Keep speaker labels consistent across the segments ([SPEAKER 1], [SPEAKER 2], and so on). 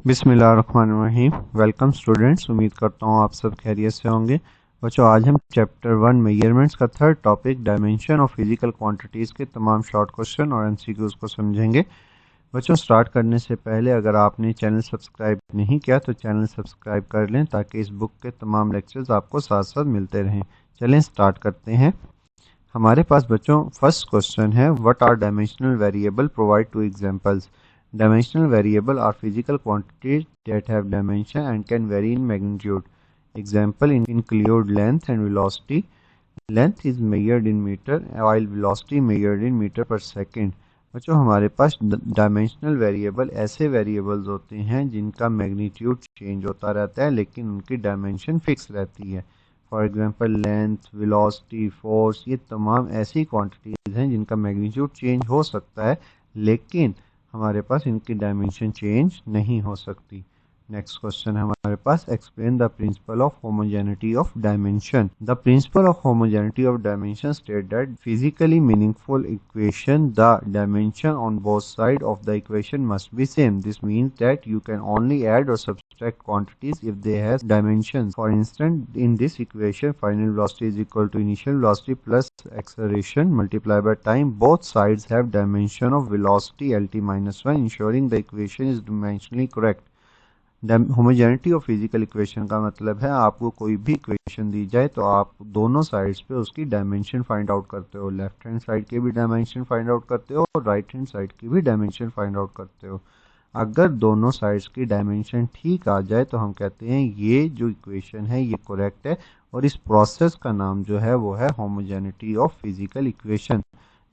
[SPEAKER 1] बिस्मिल्लाहिर्रहमानिर्रहीम। Welcome students, उम्मीद करता हूँ आप सब खैरियत से होंगे। बच्चों, आज हम चैप्टर 1 मेजरमेंट्स का third topic dimension of physical quantities के तमाम शॉर्ट क्वेश्चन और एमसीक्यूज़ को समझेंगे। बच्चों, स्टार्ट करने से पहले अगर आपने चैनल सब्सक्राइब नहीं किया तो चैनल सब्सक्राइब कर लें ताकि इस बुक के तमाम लेक्चर्स आपको साथ साथ मिलते रहें। चलें स्टार्ट करते हैं। हमारे पास बच्चों फर्स्ट क्वेश्चन है, what are dimensional variable, provide two examples. Dimensional variable are physical quantities that have dimension and can vary in magnitude. Example include length and velocity. Length is measured in meter while velocity measured in meter per second. बच्चों, हमारे पास dimensional variable ऐसे variables होते हैं जिनका magnitude change होता रहता है लेकिन उनकी डायमेंशन फिक्स रहती है। For example length, velocity, force, ये तमाम ऐसी क्वांटिटीज़ हैं जिनका मैग्नीट्यूड चेंज हो सकता है लेकिन हमारे पास इनकी डायमेंशन चेंज नहीं हो सकती। नेक्स्ट क्वेश्चन है हमारे पास, explain the principle of homogeneity of dimension. The principle of homogeneity of dimension state that physically meaningful equation the dimension on both side of the equation must be same. This means that you can only add और subtract quantities if they have dimensions. For instance, in this equation, final velocity is equal to initial velocity plus acceleration multiplied by time. Both sides have dimension of velocity lt minus 1, ensuring the equation is dimensionally correct. Homogeneity of physical equation का मतलब है आपको कोई भी equation दी जाए तो आप दोनों साइड्स पे उसकी डायमेंशन फाइंड आउट करते हो। लेफ्ट हैंड साइड के भी डायमेंशन फाइंड आउट करते हो और राइट हैंड साइड की भी डायमेंशन फाइंड आउट करते हो। अगर दोनों साइड्स की डायमेंशन ठीक आ जाए तो हम कहते हैं ये जो इक्वेशन है ये करेक्ट है और इस प्रोसेस का नाम जो है वो है होमोजेनिटी ऑफ फिजिकल इक्वेशन।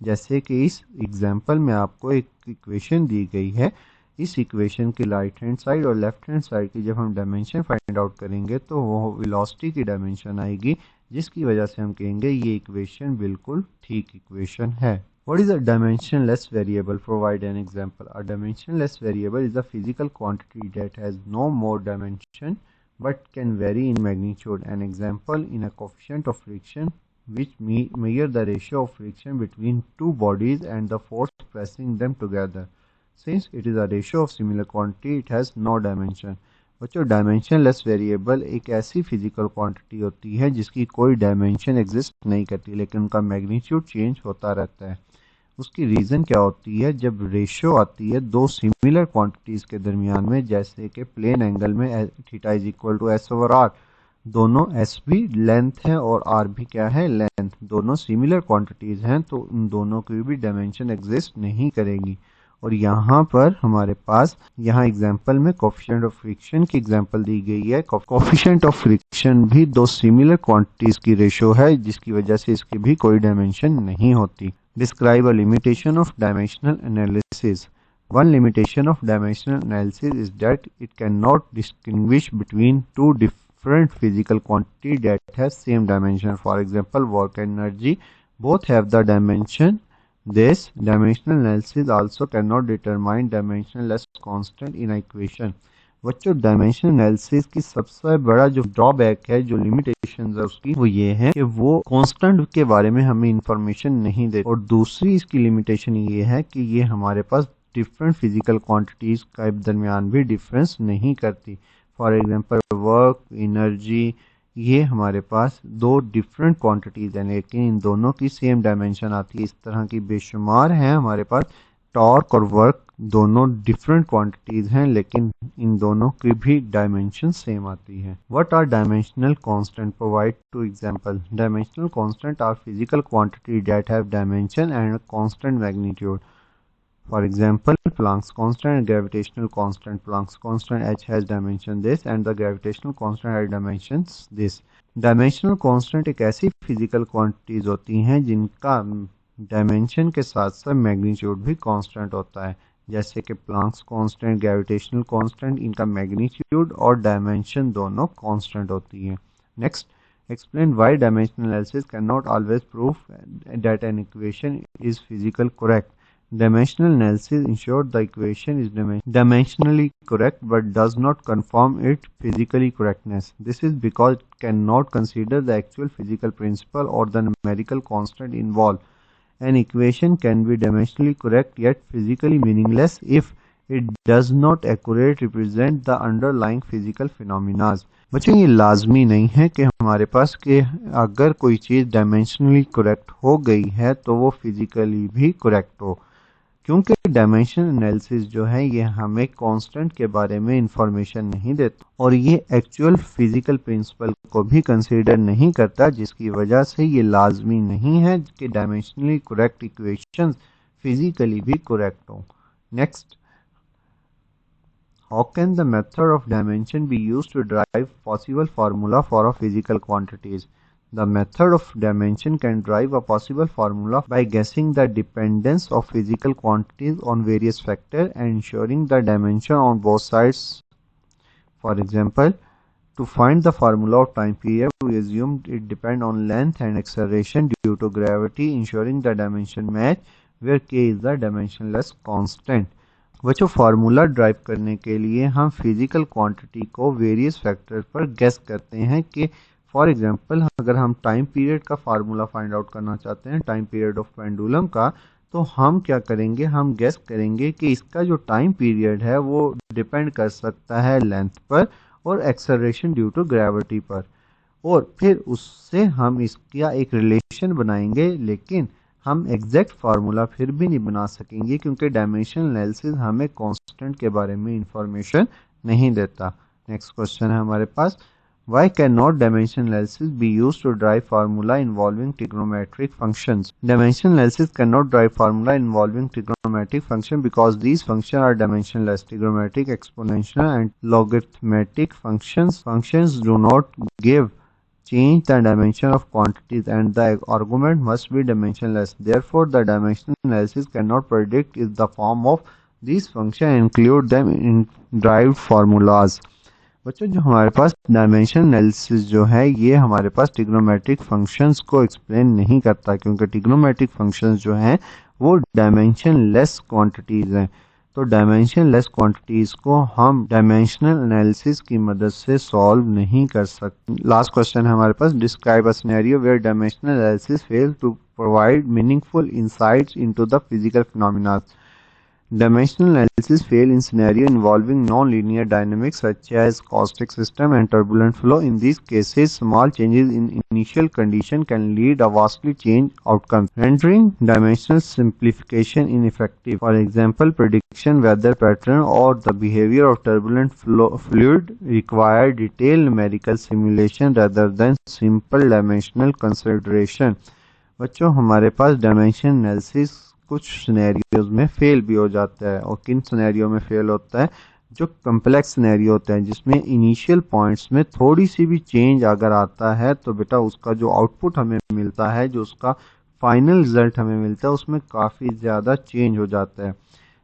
[SPEAKER 1] जैसे कि इस एग्जांपल में आपको एक इक्वेशन दी गई है, इस इक्वेशन की राइट हैंड साइड और लेफ्ट हैंड साइड की जब हम डायमेंशन फाइंड आउट करेंगे तो वो वेलोसिटी की डायमेंशन आएगी, जिसकी वजह से हम कहेंगे ये इक्वेशन बिल्कुल ठीक इक्वेशन है। What is a dimensionless variable? Provide an example. A dimensionless variable is a physical quantity that has no more dimension but can vary in magnitude. An example, in a coefficient of friction which measure the ratio of friction between two bodies and the force pressing them together. Since it is a ratio of similar quantity, it has no dimension. बच्चों, dimensionless variable एक ऐसी physical quantity होती है जिसकी कोई dimension exist नहीं करती लेकिन उनका मैग्नीट्यूड चेंज होता रहता है। उसकी रीज़न क्या होती है, जब रेशियो आती है दो सिमिलर क्वांटिटीज़ के दरमियान में, जैसे कि प्लेन एंगल में theta is equal to s over r, दोनों एस भी लेंथ है और आर भी क्या है, लेंथ, दोनों सिमिलर क्वांटिटीज़ हैं तो उन दोनों की भी डायमेंशन एग्जिस्ट नहीं करेगी। और यहाँ पर हमारे पास यहाँ एग्जाम्पल में कोफिशिएंट ऑफ फ्रिक्शन की एग्जाम्पल दी गई है। कोफिशिएंट ऑफ फ्रिक्शन भी दो सिमिलर क्वांटिटीज की रेशियो है जिसकी वजह से इसकी भी कोई डायमेंशन नहीं होती। Describe a limitation of dimensional analysis. One limitation of dimensional analysis is that it cannot distinguish between two different physical quantities that have same dimension. For example, work and energy both have the dimension. This dimensional analysis also cannot determine dimensionless constant in an equation. बच्चों, dimension analysis की सबसे बड़ा जो drawback है, जो limitation है उसकी, वो ये है कि वो कांस्टेंट के बारे में हमें इंफॉर्मेशन नहीं देती। और दूसरी इसकी लिमिटेशन ये है कि ये हमारे पास डिफरेंट फिजिकल क्वांटिटीज़ का दरमियान भी डिफरेंस नहीं करती। फॉर एग्जांपल वर्क, एनर्जी, ये हमारे पास दो डिफरेंट क्वांटिटीज़ हैं लेकिन इन दोनों की सेम डायमेंशन आती है। इस तरह की बेशुमार हैं हमारे पास। टॉर्क और वर्क दोनों डिफरेंट क्वांटिटीज़ हैं लेकिन इन दोनों की भी डायमेंशन सेम आती है। What are dimensional constant? Provide two example. Dimensional constant are physical quantity that have dimension and constant magnitude. For example, Planck's constant and gravitational constant. Planck's constant h has dimension this and the gravitational constant has dimensions this. Dimensional constant एक ऐसी physical quantities होती हैं जिनका dimension के साथ साथ magnitude भी constant होता है, जैसे कि प्लांक्स कांस्टेंट, ग्रेविटेशनल कांस्टेंट, इनका मैग्नीट्यूड और डायमेंशन दोनों कांस्टेंट होती हैं। Next, explain why dimensional analysis cannot always prove that an equation is physically correct. Dimensional analysis ensures the equation is dimensionally correct but does not confirm its physical correctness. This is because it cannot consider the actual physical principle or the numerical constant involved. An equation can be dimensionally correct yet physically meaningless if it does not accurate represent the underlying physical phenomenas. बच्चों ये लाजमी नहीं है कि हमारे पास कि अगर कोई चीज़ डायमेंशनली करेक्ट हो गई है तो वो फिजिकली भी करेक्ट हो, क्योंकि डायमेंशन एनालिसिस जो है ये हमें कांस्टेंट के बारे में इंफॉर्मेशन नहीं देता और ये एक्चुअल फिजिकल प्रिंसिपल को भी कंसीडर नहीं करता, जिसकी वजह से ये लाजमी नहीं है कि डायमेंशनली करेक्ट इक्वेशंस फिजिकली भी करेक्ट हो। Next, how can the method of dimension be used to derive possible formula for a physical quantities? The method of dimension can derive a possible formula by guessing the dependence of physical quantities on various factors and ensuring the dimension on both sides. For example, to find the formula of time period, we assume it depends on length and acceleration due to gravity, ensuring the dimension match, where k is the dimensionless constant. बच्चों formula drive करने के लिए हम physical quantity को various factor पर guess करते हैं कि फॉर एग्जांपल अगर हम टाइम पीरियड का फार्मूला फाइंड आउट करना चाहते हैं, टाइम पीरियड ऑफ पेंडुलम का, तो हम क्या करेंगे, हम गेस करेंगे कि इसका जो टाइम पीरियड है वो डिपेंड कर सकता है लेंथ पर और एक्सेलरेशन ड्यू टू ग्रेविटी पर, और फिर उससे हम इसका एक रिलेशन बनाएंगे। लेकिन हम एग्जैक्ट फार्मूला फिर भी नहीं बना सकेंगे क्योंकि डायमेंशन एनालिसिस हमें कांस्टेंट के बारे में इंफॉर्मेशन नहीं देता। नेक्स्ट क्वेश्चन है हमारे पास, Why cannot dimension analysis be used to derive formula involving trigonometric functions? Dimension analysis cannot derive formula involving trigonometric function because these functions are dimensionless. Trigonometric, exponential and logarithmic functions do not give change the dimension of quantities and the argument must be dimensionless. Therefore, the dimension analysis cannot predict is the form of these functions and include them in derived formulas. बच्चों जो हमारे पास dimension analysis जो है ये हमारे पास trigonometric functions को explain नहीं करता, क्योंकि ट्रिग्नोमेट्रिक फंक्शंस जो हैं वो डायमेंशन लेस क्वांटिटीज़ हैं। तो डायमेंशन लेस क्वांटिटीज़ को हम डायमेंशनल एनालिसिस की मदद से सॉल्व नहीं कर सकते। लास्ट क्वेश्चन है हमारे पास, describe a scenario where dimensional analysis fail to provide meaningful insights into the physical phenomena. Dimensional analysis fail in scenario involving non-linear dynamics such as caustic system and turbulent flow. In these cases, small changes in initial condition can lead a vastly changed outcome, rendering dimensional simplification ineffective. For example, prediction weather pattern or the behavior of turbulent fluid require detailed numerical simulation rather than simple dimensional consideration. बच्चों हमारे पास dimension analysis कुछ scenarios में fail भी हो जाता है, और किन सिनेरियो में फेल होता है, जो कम्प्लेक्स सिनेरियो होते हैं जिसमें इनिशियल पॉइंट्स में थोड़ी सी भी चेंज अगर आता है तो बेटा उसका जो आउटपुट हमें मिलता है, जो उसका फाइनल रिजल्ट हमें मिलता है, उसमें काफ़ी ज़्यादा चेंज हो जाता है।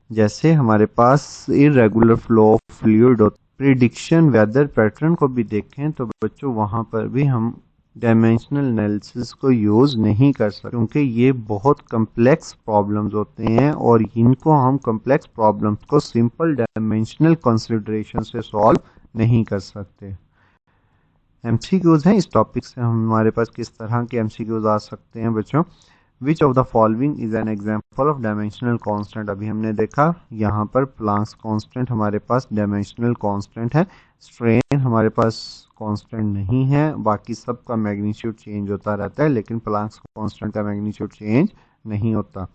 [SPEAKER 1] जैसे हमारे पास इरेगुलर फ्लो ऑफ फ्लूइड होता है, प्रिडिक्शन वेदर पैटर्न को भी देखें तो बच्चों वहाँ पर भी हम डायमेंशनल एनालिसिस को यूज़ नहीं कर सकते, क्योंकि ये बहुत कम्प्लेक्स प्रॉब्लम्स होते हैं और इनको हम कम्प्लेक्स प्रॉब्लम्स को सिंपल डायमेंशनल कंसिडरेशन से सॉल्व नहीं कर सकते। एमसीक्यूज़ हैं इस टॉपिक से, हमारे पास किस तरह के एमसीक्यूज़ आ सकते हैं बच्चों। विच of the following is an example of dimensional constant. अभी हमने देखा यहाँ पर प्लांक्स कांस्टेंट हमारे पास डायमेंशनल कांस्टेंट है, स्ट्रेन हमारे पास कांस्टेंट नहीं है, बाकी सब का मैग्नीट्यूड चेंज होता रहता है लेकिन प्लांक्स कांस्टेंट का मैग्नीट्यूड चेंज नहीं होता।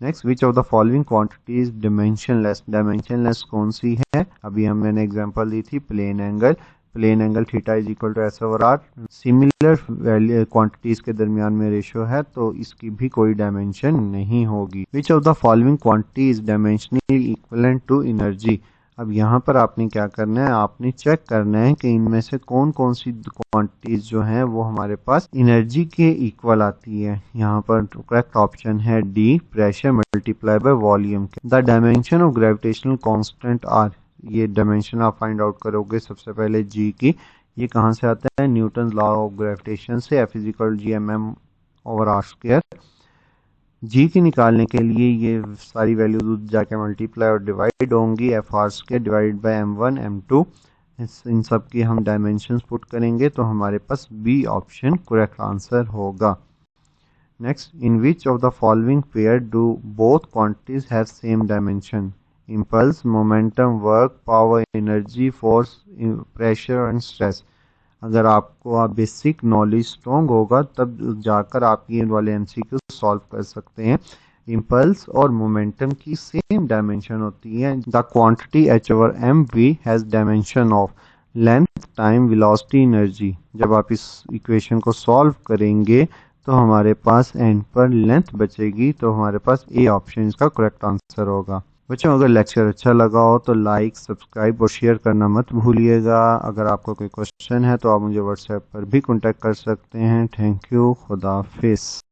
[SPEAKER 1] Next, which of the following quantities dimensionless. Dimensionless कौन सी है, अभी मैंने एग्जांपल दी थी plane angle, plane angle theta is equal to s over r. Similar value quantities के दरमियान में रेशियो है तो इसकी भी कोई डायमेंशन नहीं होगी। Which of the following quantity is dimensionally equivalent to energy. अब यहाँ पर आपने क्या करना है, आपने चेक करना है कि इनमें से कौन कौन सी क्वांटिटीज जो हैं वो हमारे पास एनर्जी के इक्वल आती है। यहाँ पर करेक्ट ऑप्शन है D, pressure multiply by volume. The dimension of gravitational constant are, ये डायमेंशन आप फाइंड आउट करोगे सबसे पहले जी की। ये कहाँ से आता है, न्यूटन लॉ ऑफ ग्रेविटेशन से, F is equal G M M over R square. G की निकालने के लिए ये सारी वैल्यूज जाके मल्टीप्लाई और डिवाइड होंगी, F R square divide by M one M two. इन सब की हम डायमेंशंस पुट करेंगे तो हमारे पास बी ऑप्शन करेक्ट आंसर होगा। Next, in which of the following pair do both quantities have same dimension. Impulse, momentum, work, power, energy, force, pressure and stress. अगर आपको आप बेसिक नॉलेज स्ट्रॉन्ग होगा तब जाकर आप ये वाले एमसीक्यू सॉल्व कर सकते हैं। इम्पल्स और मोमेंटम की सेम डायमेंशन होती है। The quantity h over m v has dimension of length, time, velocity, energy. जब आप इस इक्वेशन को सॉल्व करेंगे तो हमारे पास एंड पर लेंथ बचेगी, तो हमारे पास ए ऑप्शन इसका करेक्ट आंसर होगा। बच्चों, अगर लेक्चर अच्छा लगा हो तो लाइक, सब्सक्राइब और शेयर करना मत भूलिएगा। अगर आपको कोई क्वेश्चन है तो आप मुझे व्हाट्सएप पर भी कांटेक्ट कर सकते हैं। Thank you. खुदा हाफिज़।